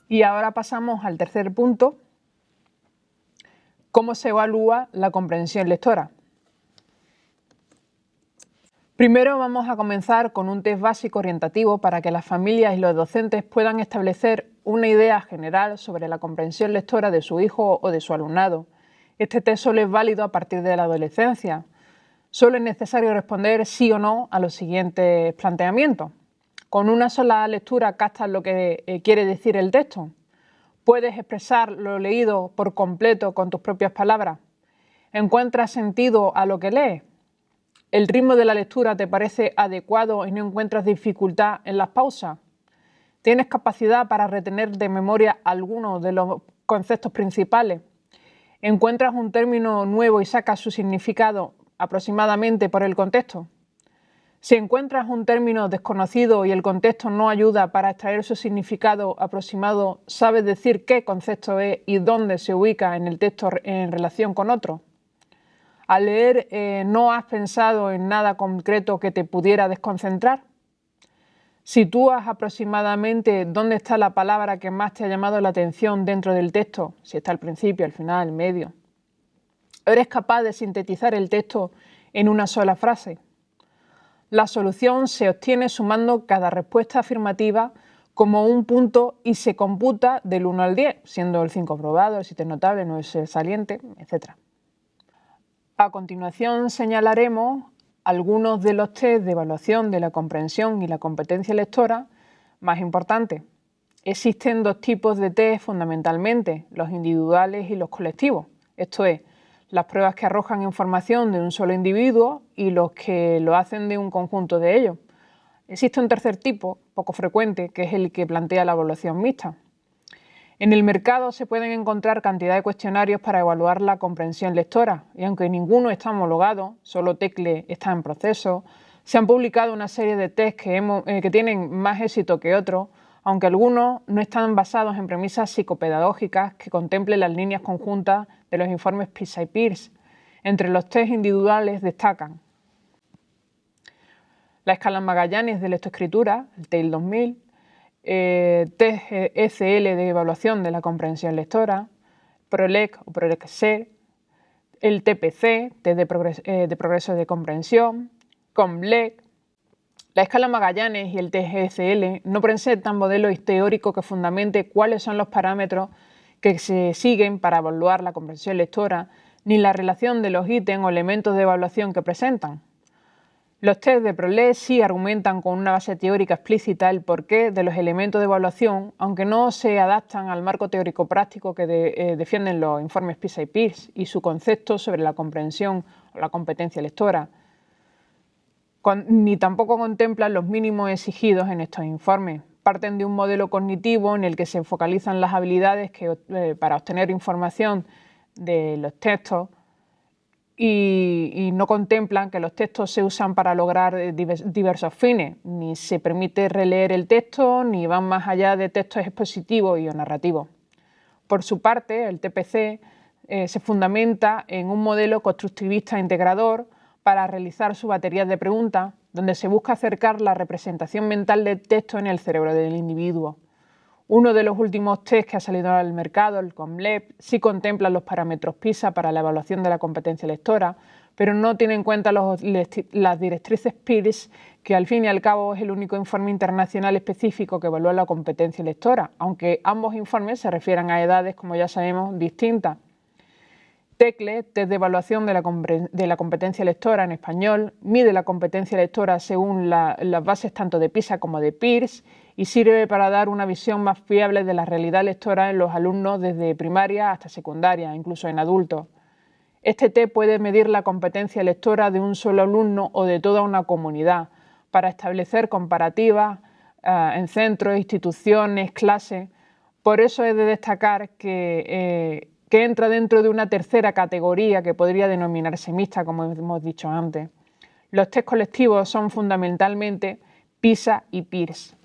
Y ahora pasamos al tercer punto: ¿cómo se evalúa la comprensión lectora? Primero vamos a comenzar con un test básico orientativo para que las familias y los docentes puedan establecer una idea general sobre la comprensión lectora de su hijo o de su alumnado. Este test solo es válido a partir de la adolescencia. Solo es necesario responder sí o no a los siguientes planteamientos. Con una sola lectura captas lo que quiere decir el texto. ¿Puedes expresar lo leído por completo con tus propias palabras? ¿Encuentras sentido a lo que lees? ¿El ritmo de la lectura te parece adecuado y no encuentras dificultad en las pausas? ¿Tienes capacidad para retener de memoria algunos de los conceptos principales? ¿Encuentras un término nuevo y sacas su significado aproximadamente por el contexto? Si encuentras un término desconocido y el contexto no ayuda para extraer su significado aproximado, ¿sabes decir qué concepto es y dónde se ubica en el texto en relación con otro? Al leer, ¿no has pensado en nada concreto que te pudiera desconcentrar? ¿Sitúas aproximadamente dónde está la palabra que más te ha llamado la atención dentro del texto? Si está al principio, al final, al medio. ¿Eres capaz de sintetizar el texto en una sola frase? La solución se obtiene sumando cada respuesta afirmativa como un punto y se computa del 1 al 10, siendo el 5 aprobado, el 7 notable, no es saliente, etc. A continuación señalaremos algunos de los test de evaluación de la comprensión y la competencia lectora más importantes. Existen dos tipos de test fundamentalmente, los individuales y los colectivos. Esto es, las pruebas que arrojan información de un solo individuo y los que lo hacen de un conjunto de ellos. Existe un tercer tipo, poco frecuente, que es el que plantea la evaluación mixta. En el mercado se pueden encontrar cantidad de cuestionarios para evaluar la comprensión lectora y aunque ninguno está homologado, solo TECLE está en proceso, se han publicado una serie de test que tienen más éxito que otros, aunque algunos no están basados en premisas psicopedagógicas que contemplen las líneas conjuntas de los informes PISA y PIRSS. Entre los test individuales destacan la escala Magallanes de lectoescritura, el TEIL 2000, test ECL de evaluación de la comprensión lectora, PROLEC o PROLEC-SER, el TPC, test de progreso de comprensión, COMLEC. La escala Magallanes y el test ECL no presentan modelos teóricos que fundamente cuáles son los parámetros que se siguen para evaluar la comprensión lectora, ni la relación de los ítems o elementos de evaluación que presentan. Los test de PROLEC sí argumentan con una base teórica explícita el porqué de los elementos de evaluación, aunque no se adaptan al marco teórico práctico que defienden los informes PISA y PIRSS y su concepto sobre la comprensión o la competencia lectora, ni tampoco contemplan los mínimos exigidos en estos informes. Parten de un modelo cognitivo en el que se focalizan las habilidades para obtener información de los textos y no contemplan que los textos se usan para lograr diversos fines. Ni se permite releer el texto, ni van más allá de textos expositivos y o narrativos. Por su parte, el TPC se fundamenta en un modelo constructivista integrador para realizar su batería de preguntas, donde se busca acercar la representación mental del texto en el cerebro del individuo. Uno de los últimos test que ha salido al mercado, el COMLEP, sí contempla los parámetros PISA para la evaluación de la competencia lectora, pero no tiene en cuenta las directrices PIRSS, que al fin y al cabo es el único informe internacional específico que evalúa la competencia lectora, aunque ambos informes se refieran a edades, como ya sabemos, distintas. TECLE, test de evaluación de la competencia lectora en español, mide la competencia lectora según las bases tanto de PISA como de PIRSS y sirve para dar una visión más fiable de la realidad lectora en los alumnos desde primaria hasta secundaria, incluso en adultos. Este test puede medir la competencia lectora de un solo alumno o de toda una comunidad para establecer comparativas en centros, instituciones, clases. Por eso es de destacar que entra dentro de una tercera categoría que podría denominarse mixta, como hemos dicho antes. Los test colectivos son fundamentalmente PISA y PIRSS.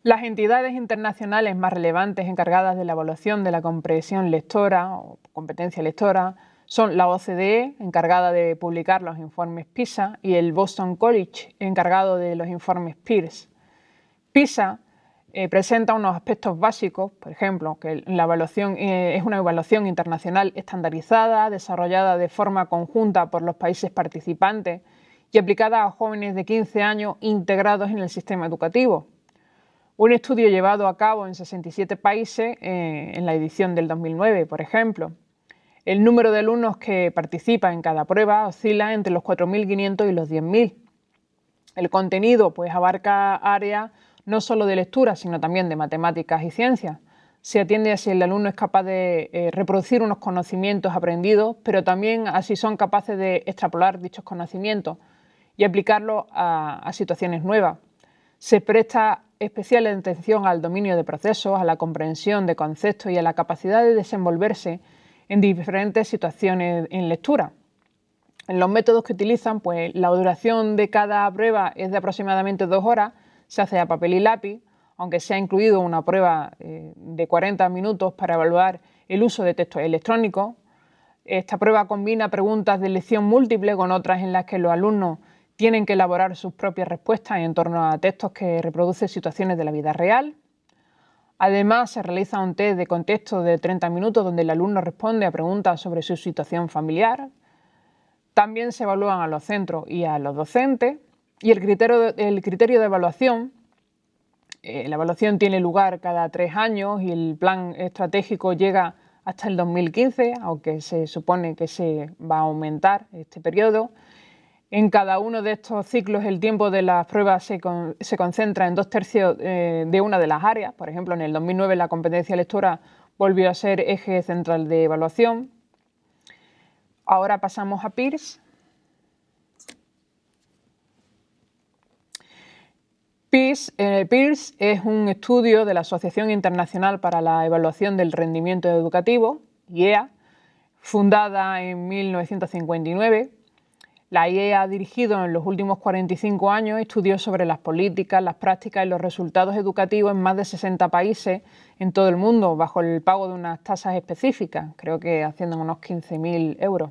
Las entidades internacionales más relevantes encargadas de la evaluación de la comprensión lectora o competencia lectora son la OCDE, encargada de publicar los informes PISA, y el Boston College, encargado de los informes PIRSS. PISA presenta unos aspectos básicos, por ejemplo, que la evaluación es una evaluación internacional estandarizada, desarrollada de forma conjunta por los países participantes y aplicada a jóvenes de 15 años integrados en el sistema educativo. Un estudio llevado a cabo en 67 países en la edición del 2009, por ejemplo. El número de alumnos que participan en cada prueba oscila entre los 4.500 y los 10.000. El contenido pues abarca áreas no solo de lectura, sino también de matemáticas y ciencias. Se atiende a si el alumno es capaz de reproducir unos conocimientos aprendidos, pero también a si son capaces de extrapolar dichos conocimientos y aplicarlos a situaciones nuevas. Se presta especial atención al dominio de procesos, a la comprensión de conceptos y a la capacidad de desenvolverse en diferentes situaciones en lectura. En los métodos que utilizan, pues la duración de cada prueba es de aproximadamente 2 horas, se hace a papel y lápiz, aunque se ha incluido una prueba de 40 minutos para evaluar el uso de textos electrónicos. Esta prueba combina preguntas de elección múltiple con otras en las que los alumnos tienen que elaborar sus propias respuestas en torno a textos que reproducen situaciones de la vida real. Además, se realiza un test de contexto de 30 minutos donde el alumno responde a preguntas sobre su situación familiar. También se evalúan a los centros y a los docentes. Y el criterio de evaluación, la evaluación tiene lugar cada 3 años y el plan estratégico llega hasta el 2015, aunque se supone que se va a aumentar este periodo. En cada uno de estos ciclos el tiempo de las pruebas se concentra en 2/3 de una de las áreas. Por ejemplo, en el 2009 la competencia lectora volvió a ser eje central de evaluación. Ahora pasamos a Pearce. Pearce es un estudio de la Asociación Internacional para la Evaluación del Rendimiento Educativo, IEA, fundada en 1959. La IEA ha dirigido en los últimos 45 años estudios sobre las políticas, las prácticas y los resultados educativos en más de 60 países en todo el mundo, bajo el pago de unas tasas específicas, creo que ascienden a unos 15.000 euros.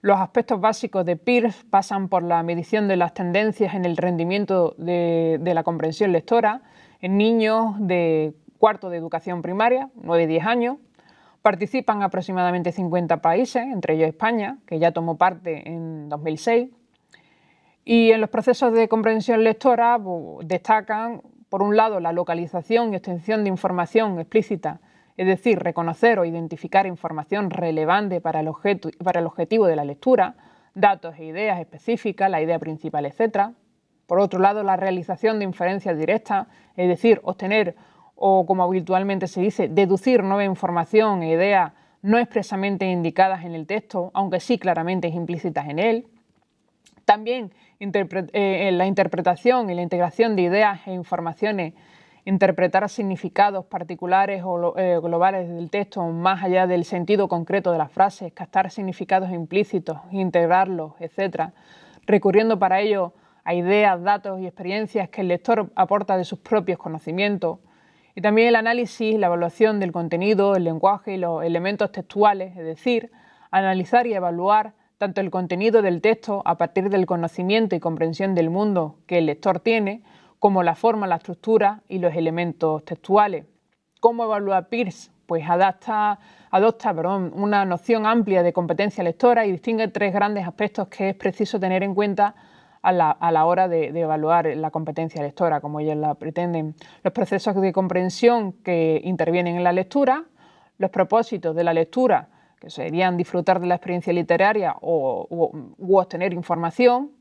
Los aspectos básicos de Pearce pasan por la medición de las tendencias en el rendimiento de la comprensión lectora en niños de cuarto de educación primaria, 9-10 años. Participan aproximadamente 50 países, entre ellos España, que ya tomó parte en 2006. Y en los procesos de comprensión lectora destacan, por un lado, la localización y extensión de información explícita, es decir, reconocer o identificar información relevante para el objetivo de la lectura, datos e ideas específicas, la idea principal, etc. Por otro lado, la realización de inferencias directas, es decir, obtener o, como habitualmente se dice, deducir nueva información e ideas no expresamente indicadas en el texto, aunque sí claramente implícitas en él. También la interpretación y la integración de ideas e informaciones, interpretar significados particulares o globales del texto más allá del sentido concreto de las frases, captar significados implícitos, integrarlos, etc., recurriendo para ello a ideas, datos y experiencias que el lector aporta de sus propios conocimientos. Y también el análisis, la evaluación del contenido, el lenguaje y los elementos textuales, es decir, analizar y evaluar tanto el contenido del texto a partir del conocimiento y comprensión del mundo que el lector tiene, como la forma, la estructura y los elementos textuales. ¿Cómo evalúa Pearce? Pues adopta una noción amplia de competencia lectora y distingue 3 grandes aspectos que es preciso tener en cuenta a la hora de evaluar la competencia lectora, como ellos la pretenden. Los procesos de comprensión que intervienen en la lectura, los propósitos de la lectura, que serían disfrutar de la experiencia literaria u obtener información,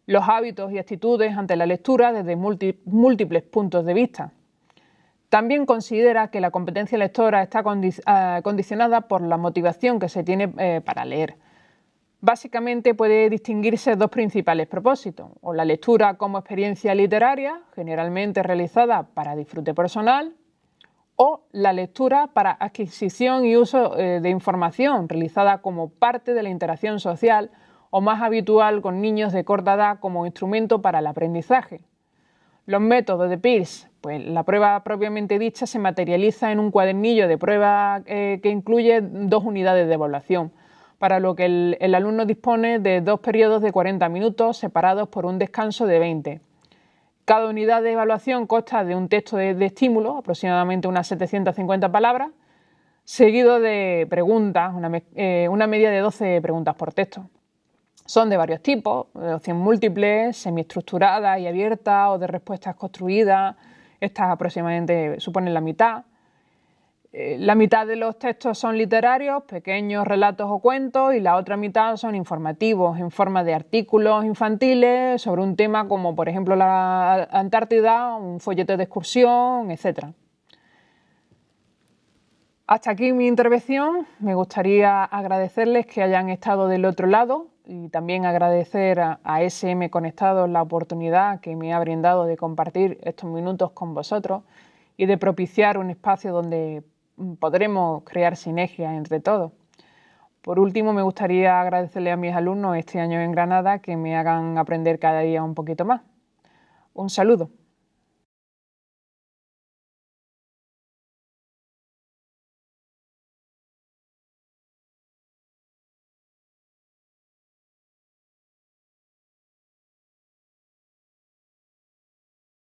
los hábitos y actitudes ante la lectura desde múltiples puntos de vista. También considera que la competencia lectora está condicionada por la motivación que se tiene para leer. Básicamente puede distinguirse 2 principales propósitos, o la lectura como experiencia literaria, generalmente realizada para disfrute personal, o la lectura para adquisición y uso de información, realizada como parte de la interacción social o más habitual con niños de corta edad como instrumento para el aprendizaje. Los métodos de Pearce, pues la prueba propiamente dicha se materializa en un cuadernillo de prueba que incluye 2 unidades de evaluación, para lo que el alumno dispone de 2 periodos de 40 minutos separados por un descanso de 20. Cada unidad de evaluación consta de un texto de estímulo, aproximadamente unas 750 palabras, seguido de preguntas, una media de 12 preguntas por texto. Son de varios tipos, de opción múltiple, semiestructuradas y abiertas o de respuestas construidas. Estas aproximadamente suponen la mitad. La mitad de los textos son literarios, pequeños relatos o cuentos, y la otra mitad son informativos, en forma de artículos infantiles sobre un tema como, por ejemplo, la Antártida, un folleto de excursión, etc. Hasta aquí mi intervención. Me gustaría agradecerles que hayan estado del otro lado y también agradecer a SM Conectados la oportunidad que me ha brindado de compartir estos minutos con vosotros y de propiciar un espacio donde podremos crear sinergia entre todos. Por último, me gustaría agradecerle a mis alumnos este año en Granada que me hagan aprender cada día un poquito más. Un saludo.